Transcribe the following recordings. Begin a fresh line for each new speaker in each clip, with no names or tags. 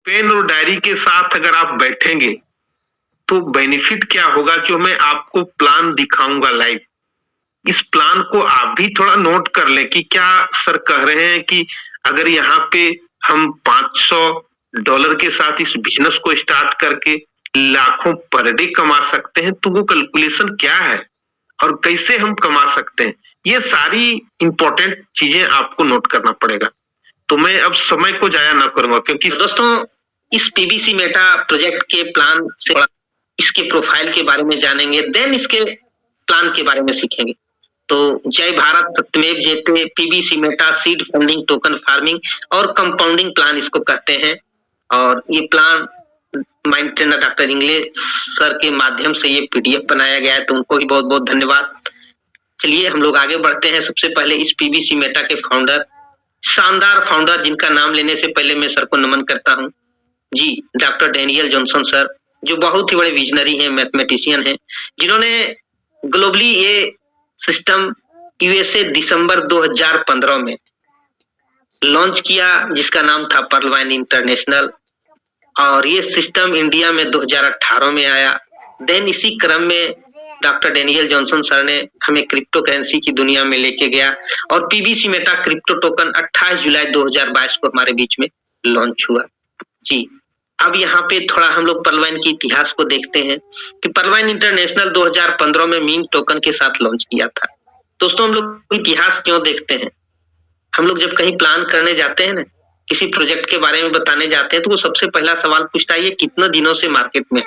Pen और diary के साथ अगर आप बैठेंगे तो बेनिफिट क्या होगा, जो मैं आपको प्लान दिखाऊंगा लाइव, इस प्लान को आप भी थोड़ा नोट कर लें कि क्या सर कह रहे हैं कि अगर यहाँ पे हम $500 के साथ इस बिजनेस को स्टार्ट करके लाखों पर डे कमा सकते हैं, तो वो कैलकुलेशन क्या है और कैसे हम कमा सकते हैं, ये सारी इंपॉर्टेंट चीजें आपको नोट करना पड़ेगा। तो मैं अब समय को जाया ना करूंगा, क्योंकि
दोस्तों इस पीबीसी मेटा प्रोजेक्ट के प्लान से इसके प्रोफाइल के बारे में जानेंगे, देन इसके प्लान के बारे में सीखेंगे। तो जय भारत सत्यमेव जयते PBC Meta seed funding token farming और कंपाउंडिंग प्लान इसको कहते हैं। और ये plan mind trainer doctor Ingle sir के माध्यम से ये पीडीएफ बनाया गया है, तो उनको भी बहुत बहुत धन्यवाद। चलिए हम लोग आगे बढ़ते हैं। सबसे पहले इस पीबीसी मेटा के फाउंडर, शानदार फाउंडर, जिनका नाम लेने से पहले मैं सर को नमन करता हूं जी, डॉक्टर डैनियल जॉनसन सर, जो बहुत ही बड़े विजनरी हैं, मैथमेटिशियन हैं, जिन्होंने ग्लोबली ये सिस्टम यूएसए दिसंबर 2015 में लॉन्च किया, जिसका नाम था पर्लवाइन इंटरनेशनल। और ये सिस्टम इंडिया में 2018 में आया। देन इसी क्रम में डॉक्टर डैनियल जॉनसन सर ने हमें क्रिप्टो करेंसी की दुनिया में लेके गया और पीबीसी मेटा क्रिप्टो टोकन 28 जुलाई 2022 को हमारे बीच में लॉन्च हुआ जी। अब यहाँ पे थोड़ा हम लोग पर्लवाइन के इतिहास को देखते हैं कि पर्लवाइन इंटरनेशनल 2015 में मीम टोकन के साथ लॉन्च किया था। दोस्तों हम लोग इतिहास क्यों देखते हैं? हम लोग जब कहीं प्लान करने जाते हैं ना, किसी प्रोजेक्ट के बारे में बताने जाते हैं, तो वो सबसे पहला सवाल पूछता है ये कितने दिनों से मार्केट में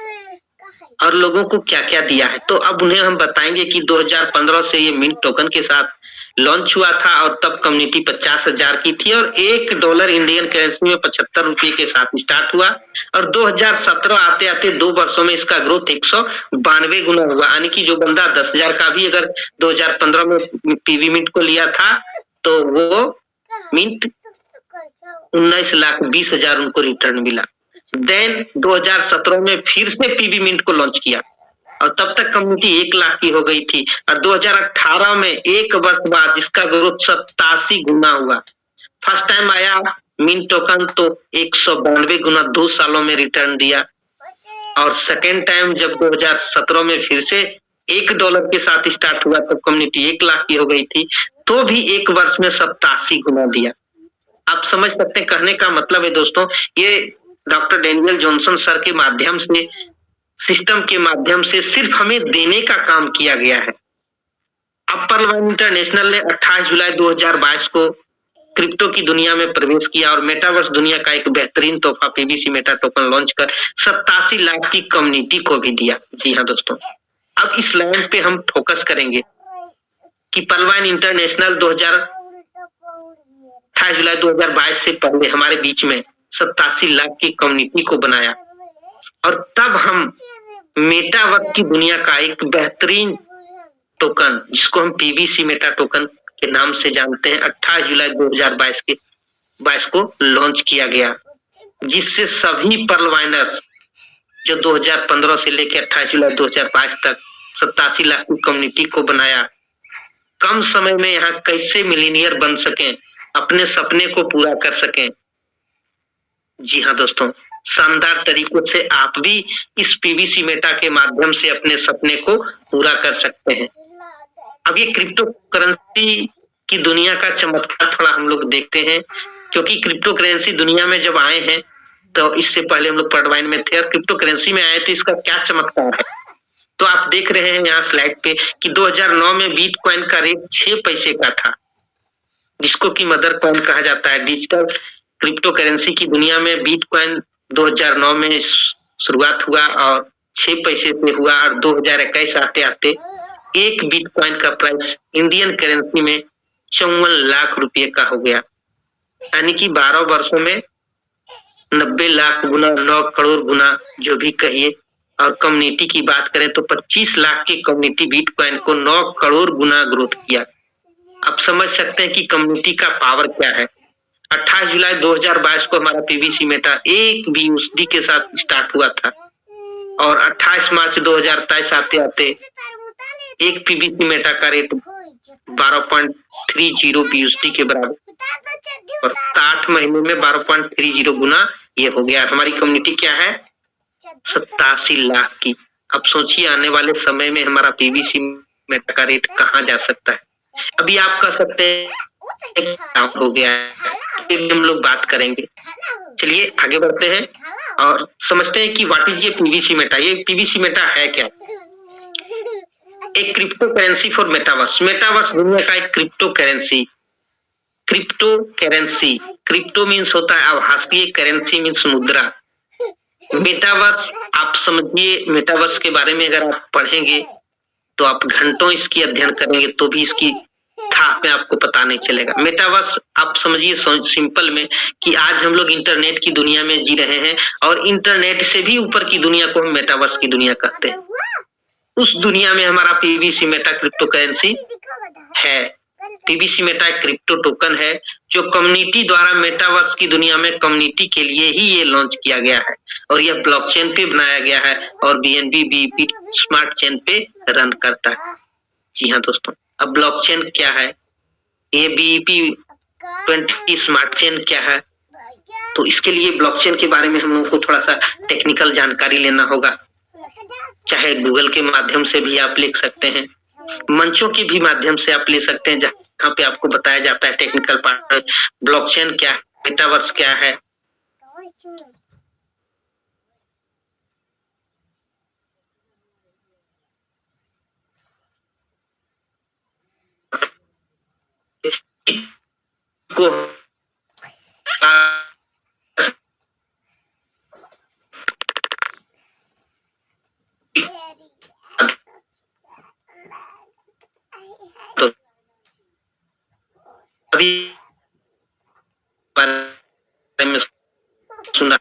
और लोगों को क्या क्या दिया है। तो अब उन्हें हम बताएंगे कि 2015 से ये मिंट टोकन के साथ लॉन्च हुआ था और तब कम्युनिटी 50,000 की थी और $1 इंडियन करेंसी में 75 रुपए के साथ स्टार्ट हुआ। और 2017 आते आते 2 वर्षों में इसका ग्रोथ 192 गुना हुआ। यानी कि जो बंदा 10,000 का भी अगर 2015 में पीवी मिंट को लिया था, तो वो मिंट 19,20,000 उनको रिटर्न मिला। देन 2017 में फिर से पीवी मिंट को लॉन्च किया और तब तक कम्युनिटी 1 लाख की हो गई थी। और 2018 में 1 वर्ष बाद इसका ग्रोथ 87 गुना हुआ। फर्स्ट टाइम आया मिंट टोकन तो 192 गुना 2 सालों में रिटर्न दिया। और सेकेंड टाइम जब 2017 में फिर से $1 के साथ स्टार्ट हुआ, तो कम्युनिटी 1 लाख की हो गई थी, तो भी 1 वर्ष में 87 गुना दिया। आप समझ सकते हैं, कहने का मतलब है दोस्तों, ये डॉक्टर डैनियल जॉनसन सर के माध्यम से, सिस्टम के माध्यम से सिर्फ हमें देने का काम किया गया है। अब पर्लवाइन इंटरनेशनल ने 28 जुलाई 2022 को क्रिप्टो की दुनिया में प्रवेश किया और मेटावर्स दुनिया का एक बेहतरीन तोहफा पीबीसी मेटा टोकन लॉन्च कर 87 लाख की कम्युनिटी को भी दिया। जी हाँ दोस्तों, अब इस लाइन पे हम फोकस करेंगे कि पर्लवाइन इंटरनेशनल 28 जुलाई 2022 से पहले हमारे बीच में 87 लाख की कम्युनिटी को बनाया और तब हम मेटावर्स की दुनिया का एक बेहतरीन टोकन, जिसको हम पीबीसी मेटा टोकन के नाम से जानते हैं, 28 जुलाई 2022 को लॉन्च किया गया, जिससे सभी पर्लवाइनर्स जो 2015 से लेकर 28 जुलाई 2022 तक 87 लाख की कम्युनिटी को बनाया, कम समय में यहाँ कैसे मिलीनियर बन सकें, अपने सपने को पूरा कर सकें। जी हाँ दोस्तों, शानदार तरीकों से आप भी इस पीबीसी मेटा के माध्यम से अपने सपने को पूरा कर सकते हैं। अब ये क्रिप्टो करेंसी की दुनिया का चमत्कार थोड़ा हम लोग देखते हैं, क्योंकि क्रिप्टो करेंसी दुनिया में जब आए हैं, तो इससे पहले हम लोग पर्लवाइन में थे और क्रिप्टो करेंसी में आए थे। इसका क्या चमत्कार है, तो आप देख रहे हैं यहाँ स्लाइड पे कि 2009 में बिटकॉइन का रेट 6 पैसे का था, जिसको कि मदर कॉइन कहा जाता है। डिजिटल क्रिप्टो करेंसी की दुनिया में बिटकॉइन 2009 में शुरुआत हुआ और 6 पैसे से हुआ और 2021 आते आते एक बिटकॉइन का प्राइस इंडियन करेंसी में 54 लाख रुपए का हो गया। यानी कि 12 वर्षों में 90 लाख गुना, 9 करोड़ गुना जो भी कहिए। और कम्युनिटी की बात करें तो 25 लाख की कम्युनिटी बिटकॉइन को 9 करोड़ गुना ग्रोथ किया। आप समझ सकते हैं कि कम्युनिटी का पावर क्या है। 28 जुलाई 2022 को हमारा पीबीसी मेटा 1 BUSD के साथ स्टार्ट हुआ था और 28 मार्च 2023 आते आते एक पीबीसी मेटा का रेट 12.30 BUSD के बराबर, और 8 महीने में 12.30 गुना ये हो गया। हमारी कम्युनिटी क्या है? 87 लाख की। अब सोचिए आने वाले समय में हमारा पीवीसी मेटा का रेट कहाँ जा सकता है। अभी आप कह सकते हैं डाउन हो गया है, फिर हम लोग बात करेंगे। चलिए आगे बढ़ते हैं और समझते हैं कि व्हाट इज ये पीवीसी मेटा। ये पीवीसी मेटा है क्या? एक crypto currency for metaverse. Metaverse दुनिया का एक crypto currency. Crypto currency, crypto means होता है आभासीय, करेंसी मीन्स मुद्रा। मेटावर्स आप समझिए, मेटावर्स के बारे में अगर आप पढ़ेंगे तो आप घंटों इसकी अध्ययन करेंगे तो भी इसकी था में आपको पता नहीं चलेगा। मेटावर्स आप समझिए सिंपल में कि आज हम लोग इंटरनेट की दुनिया में जी रहे हैं और इंटरनेट से भी ऊपर की दुनिया को हम मेटावर्स की दुनिया कहते हैं। उस दुनिया में हमारा पीवीसी मेटा क्रिप्टो करेंसी है। पीवीसी मेटा एक क्रिप्टो टोकन है जो कम्युनिटी द्वारा मेटावर्स की दुनिया में कम्युनिटी के लिए ही ये लॉन्च किया गया है और यह ब्लॉकचेन पे बनाया गया है और बीएनबी बीईपी स्मार्ट चेन पे रन करता है। जी हाँ दोस्तों, अब ब्लॉकचेन क्या है, ये बीईपी 20 स्मार्ट चेन क्या है, तो इसके लिए ब्लॉकचेन के बारे में हम लोगों को थोड़ा सा टेक्निकल जानकारी लेना होगा। चाहे गूगल के माध्यम से भी आप लिख सकते हैं, मंचों के भी माध्यम से आप ले सकते हैं जहाँ पे आपको बताया जाता है टेक्निकल पार्ट में ब्लॉकचेन क्या है, मेटावर्स क्या है। को तो अभी बारे में सुना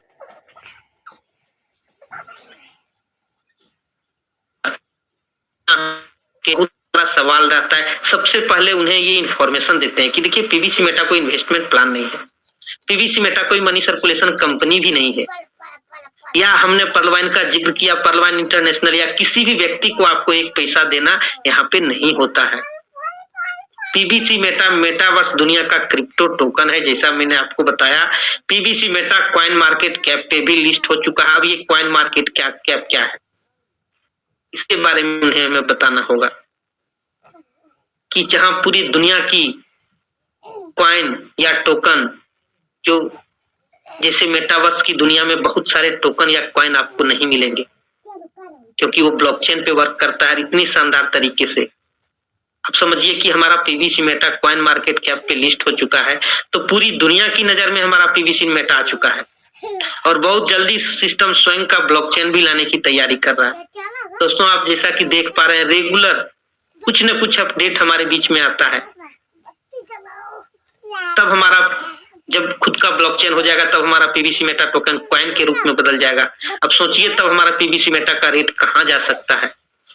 कि बड़ा सवाल रहता है। सबसे पहले उन्हें ये इंफॉर्मेशन देते हैं कि देखिए पीवीसी मेटा कोई इन्वेस्टमेंट प्लान नहीं है, पीवीसी मेटा कोई मनी सर्कुलेशन कंपनी भी नहीं है, या हमने पर्लवाइन का जिक्र किया, पर्लवाइन इंटरनेशनल या किसी भी व्यक्ति को आपको एक पैसा देना यहाँ पे नहीं होता है। पीवीसी मेटा मेटावर्स दुनिया का क्रिप्टो टोकन है। जैसा मैंने आपको बताया, PVC Meta coin market cap पे भी लिस्ट हो चुका है। अब ये कॉइन मार्केट कैप क्या है, इसके बारे में उन्हें हमें बताना होगा कि जहां पूरी दुनिया की कॉइन या टोकन, जो जैसे मेटावर्स की दुनिया में बहुत सारे टोकन या कॉइन आपको नहीं मिलेंगे क्योंकि वो ब्लॉकचेन पे वर्क करता है इतनी शानदार तरीके से। अब समझिए कि हमारा PVC Meta coin market cap पे लिस्ट हो चुका है, तो पूरी दुनिया की नजर में हमारा पीवीसी मेटा आ चुका है और बहुत जल्दी सिस्टम स्वयं का ब्लॉकचेन भी लाने की तैयारी कर रहा है। दोस्तों आप जैसा कि देख पा रहे हैं, रेगुलर कुछ न कुछ अपडेट हमारे बीच में आता है। तब हमारा जब खुद का ब्लॉकचेन हो जाएगा तब हमारा पीवीसी मेटा टोकन कॉइन के रूप में बदल जाएगा। अब सोचिए तब हमारा पीवीसी मेटा का रेट कहाँ जा सकता है।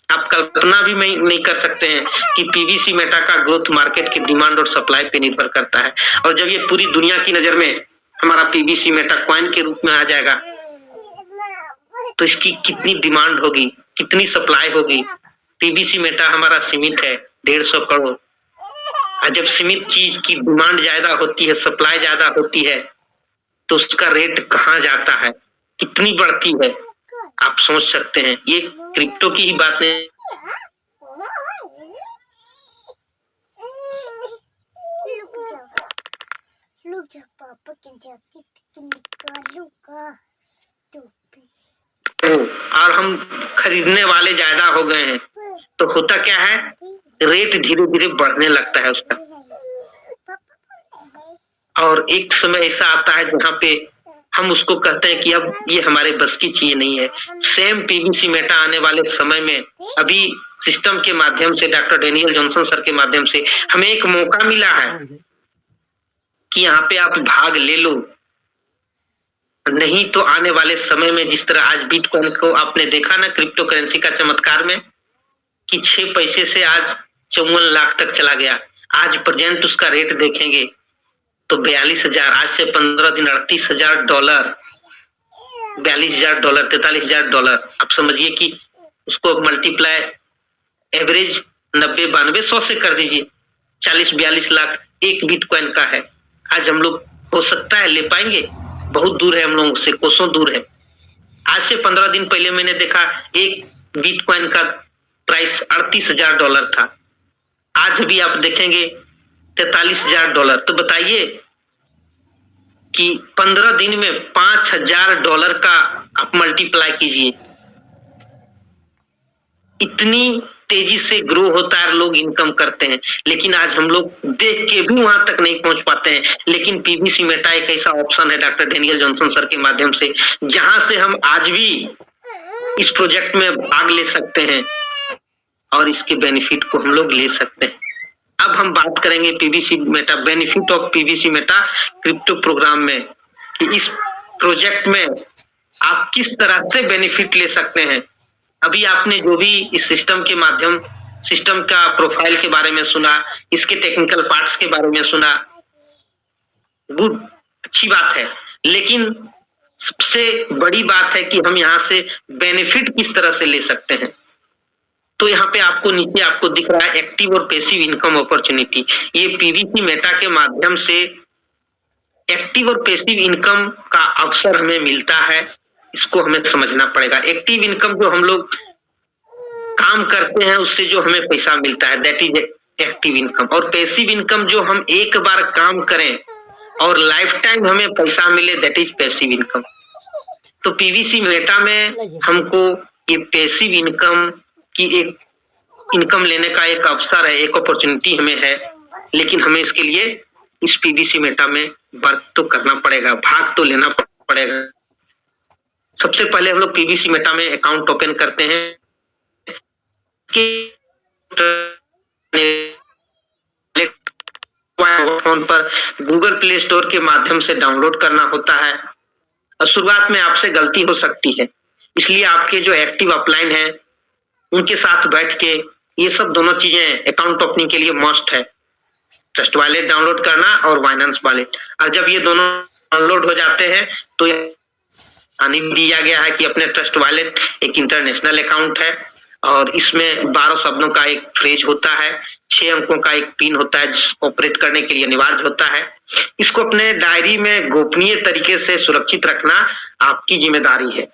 आप कल्पना भी नहीं कर सकते हैं कि पीवीसी मेटा का ग्रोथ मार्केट के डिमांड और सप्लाई पे निर्भर करता है। और जब ये पूरी दुनिया की नजर में हमारा पीवीसी मेटा कॉइन के रूप में आ जाएगा तो इसकी कितनी डिमांड होगी, कितनी सप्लाई होगी। पीवीसी मेटा हमारा सीमित है 150 करोड़, और जब सीमित चीज की डिमांड ज्यादा होती है, सप्लाई ज्यादा होती है, तो उसका रेट कहाँ जाता है, कितनी बढ़ती है, आप सोच सकते हैं। ये क्रिप्टो की ही बातें। और हम खरीदने वाले ज्यादा हो गए हैं तो होता क्या है, रेट धीरे धीरे बढ़ने लगता है उसका। और एक समय ऐसा आता है जहाँ पे हम उसको कहते हैं कि अब ये हमारे बस की चीज नहीं है। सेम पीवीसी मेटा आने वाले समय में अभी सिस्टम के माध्यम से, डॉक्टर डेनियल जॉनसन सर के माध्यम से हमें एक मौका मिला है कि यहाँ पे आप भाग ले लो, नहीं तो आने वाले समय में जिस तरह आज बिटकॉइन को आपने देखा ना, क्रिप्टो करेंसी का चमत्कार में कि 6 पैसे से आज 54 लाख तक चला गया। आज प्रेजेंट उसका रेट देखेंगे तो 42,000, आज से 15 दिन $38,000, $42,000, $43,000। आप समझिए कि उसको मल्टीप्लाई एवरेज 90, 92, 100 से कर दीजिए 40-42 लाख एक बिटकॉइन का है। आज हम लोग हो सकता है ले पाएंगे, बहुत दूर है, हम लोगों से कोसों दूर है। आज से 15 दिन पहले मैंने देखा एक बिटकॉइन का प्राइस $38,000 था। आज भी आप देखेंगे $43,000। तो बताइए कि 15 दिन में $5,000 का आप मल्टीप्लाई कीजिए, इतनी तेजी से ग्रो होता है, लोग इनकम करते हैं। लेकिन आज हम लोग देख के भी वहां तक नहीं पहुंच पाते हैं। लेकिन पीबीसी मेटा एक ऐसा ऑप्शन है डॉक्टर डेनियल जॉनसन सर के माध्यम से, जहां से हम आज भी इस प्रोजेक्ट में भाग ले सकते हैं और इसके बेनिफिट को हम लोग ले सकते हैं। अब हम बात करेंगे PBC Meta, benefit of PBC Meta crypto program में, कि इस प्रोजेक्ट में आप किस तरह से बेनिफिट ले सकते हैं। अभी आपने जो भी इस सिस्टम के माध्यम, सिस्टम का प्रोफाइल के बारे में सुना, इसके टेक्निकल पार्ट्स के बारे में सुना, गुड, अच्छी बात है। लेकिन सबसे बड़ी बात है कि हम यहाँ से बेनिफिट किस तरह से ले सकते हैं। तो यहाँ पे आपको नीचे आपको दिख रहा है एक्टिव और पैसिव इनकम अपॉर्चुनिटी। ये पीबीसी मेटा के माध्यम से एक्टिव और पैसिव इनकम का अवसर हमें मिलता है, इसको हमें समझना पड़ेगा। एक्टिव इनकम जो हम लोग काम करते हैं उससे जो हमें पैसा मिलता है, दैट इज एक्टिव इनकम। और पैसिव इनकम जो हम एक बार काम करें और लाइफ टाइम हमें पैसा मिले, दैट इज पैसिव इनकम। तो पीबीसी मेटा में हमको ये पैसिव इनकम की एक इनकम लेने का एक अवसर है, एक अपॉर्चुनिटी हमें है। लेकिन हमें इसके लिए इस पीबीसी मेटा में वर्क तो करना पड़ेगा, भाग तो लेना पड़ेगा। सबसे पहले हम लोग पीबीसी मेटा में अकाउंट ओपन करते हैं। फोन पर गूगल प्ले स्टोर के माध्यम से डाउनलोड करना होता है। और शुरुआत में आपसे गलती हो सकती है, इसलिए आपके जो एक्टिव अपलाइन है उनके साथ बैठ के ये सब दोनों चीजें अकाउंट ओपनिंग के लिए मस्ट है, ट्रस्ट वॉलेट डाउनलोड करना और बाइनेंस वॉलेट। और जब ये दोनों डाउनलोड हो जाते हैं तो आने दिया गया है कि अपने ट्रस्ट वॉलेट एक इंटरनेशनल अकाउंट है और इसमें 12 शब्दों का एक फ्रेज होता है, 6 अंकों का एक पिन होता है जिसको ऑपरेट करने के लिए अनिवार्य होता है। इसको अपने डायरी में गोपनीय तरीके से सुरक्षित रखना आपकी जिम्मेदारी है।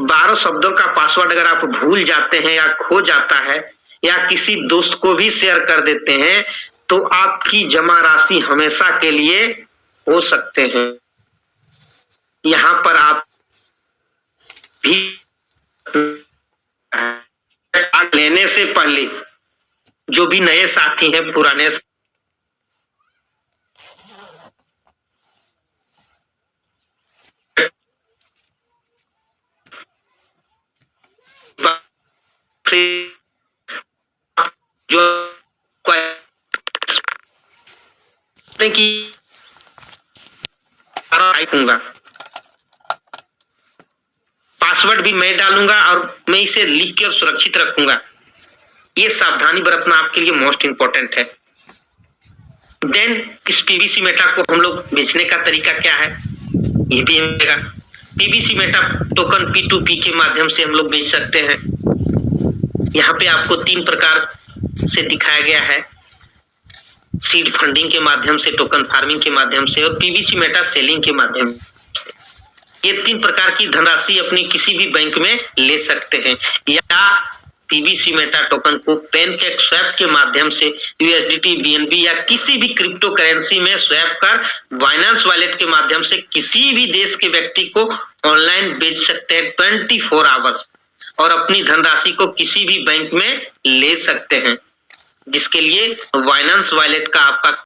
12 शब्दों का पासवर्ड अगर आप भूल जाते हैं या खो जाता है या किसी दोस्त को भी शेयर कर देते हैं तो आपकी जमा राशि हमेशा के लिए हो सकते हैं। यहाँ पर आप भी लेने से पहले जो भी नए साथी हैं, पुराने जो कि पासवर्ड भी मैं डालूंगा और मैं इसे लिख के और सुरक्षित रखूंगा। ये सावधानी बरतना आपके लिए मोस्ट इंपॉर्टेंट है। देन इस पीबीसी मेटा को हम लोग बेचने का तरीका क्या है, ये भी मिलेगा। पीबीसी मेटा टोकन P2P के माध्यम से हम लोग बेच सकते हैं। यहाँ पे आपको 3 प्रकार से दिखाया गया है, सीड फंडिंग के माध्यम से, टोकन फार्मिंग के माध्यम से और पीबीसी मेटा सेलिंग के माध्यम से। ये 3 प्रकार की धनराशि अपनी किसी भी बैंक में ले सकते हैं या पीबीसी मेटा टोकन को पैनकेक स्वैप के माध्यम से USDT, BNB या किसी भी क्रिप्टो करेंसी में स्वैप कर बाइनेंस वॉलेट के माध्यम से किसी भी देश के व्यक्ति को ऑनलाइन बेच सकते हैं 24 आवर्स और अपनी धनराशि को किसी भी बैंक में ले सकते हैं, जिसके लिए बाइनेंस वॉलेट का आपका